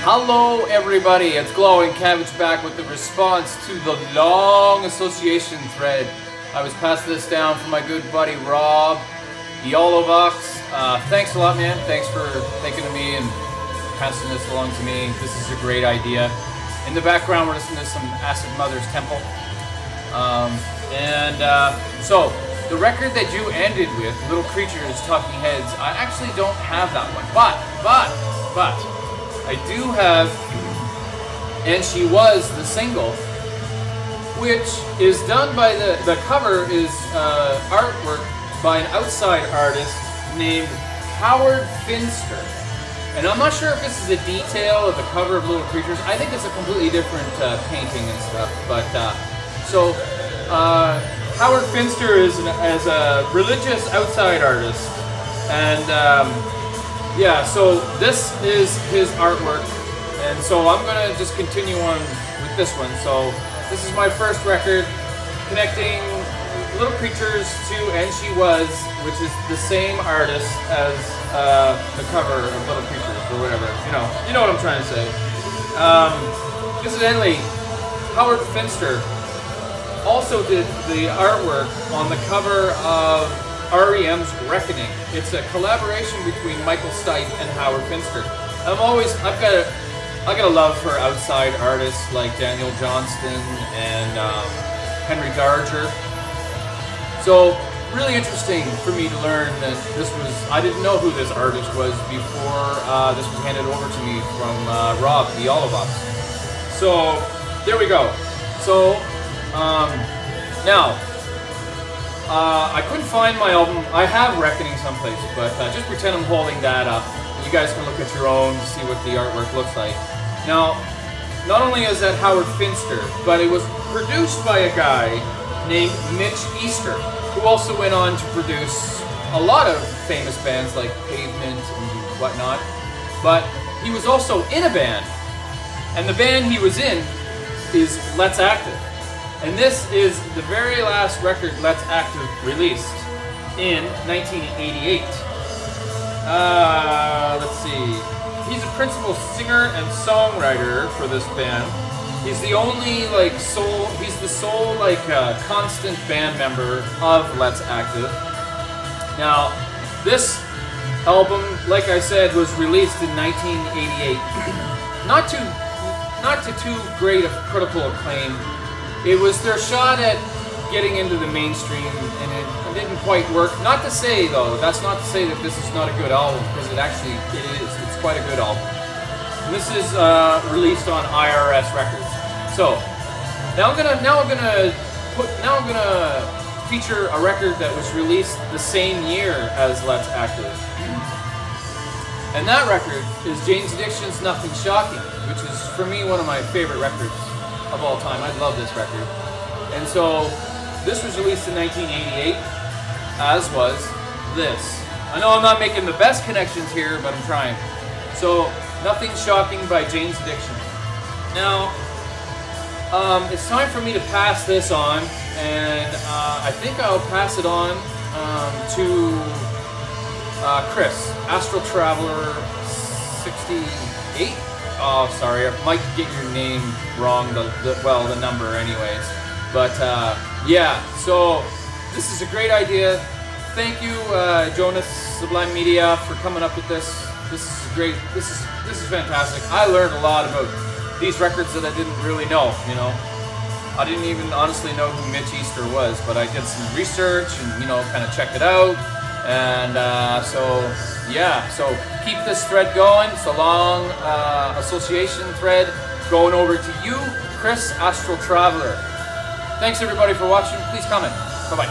Hello everybody, it's Glowing Cabbage back with the response to the long association thread. I was passing this down from my good buddy Rob, EoLoVoX. Thanks a lot, man. Thanks for thinking of me and passing this along to me. This is a great idea. In the background we're listening to some Acid Mother's Temple. So the record that you ended with, Little Creatures Talking Heads, I actually don't have that one. But I do have And She Was, the single, which is done by the cover is artwork by an outside artist named Howard Finster. And I'm not sure if this is a detail of the cover of Little Creatures. I think it's a completely different painting and stuff. But Howard Finster is a religious outside artist, and yeah, so this is his artwork, and so I'm gonna just continue on with this one. So this is my first record, connecting Little Creatures to And She Was, which is the same artist as the cover of Little Creatures, or whatever. You know what I'm trying to say. Incidentally, Howard Finster also did the artwork on the cover of REM's Reckoning. It's a collaboration between Michael Stipe and Howard Finster. I got a love for outside artists like Daniel Johnston and Henry Darger. So really interesting for me to learn that I didn't know who this artist was before this was handed over to me from Rob, the EoLoVoX. So there we go. So now, I couldn't find my album. I have Reckoning someplace, but just pretend I'm holding that up. You guys can look at your own to see what the artwork looks like. Now, not only is that Howard Finster, but it was produced by a guy named Mitch Easter, who also went on to produce a lot of famous bands like Pavement and whatnot. But he was also in a band, and the band he was in is Let's Active. And this is the very last record Let's Active released in 1988. Let's see. He's a principal singer and songwriter for this band. He's the only he's the sole constant band member of Let's Active. Now, this album, like I said, was released in 1988. Not to too great of critical acclaim. It was their shot at getting into the mainstream, and it didn't quite work. Not to say, though, that's not to say that this is not a good album, because it is. It's quite a good album. And this is released on IRS Records. So now I'm gonna feature a record that was released the same year as Let's Active, and that record is Jane's Addiction's Nothing Shocking, which is for me one of my favorite records of all time. I love this record. And so this was released in 1988, as was this. I know I'm not making the best connections here, but I'm trying. So Nothing Shocking by Jane's Addiction. Now it's time for me to pass this on, and I think I'll pass it on to Chris, Astral Traveler 68. Oh, sorry, I might get your name wrong, the number anyways. But, yeah, so this is a great idea. Thank you, Jonas, SublimMedia, for coming up with this. This is great. This is fantastic. I learned a lot about these records that I didn't really know, I didn't even honestly know who Mitch Easter was, but I did some research and, kind of checked it out. And so keep this thread going. It's a long association thread going over to you, Chris, Astral Traveler. Thanks everybody for watching. Please comment. Bye-bye.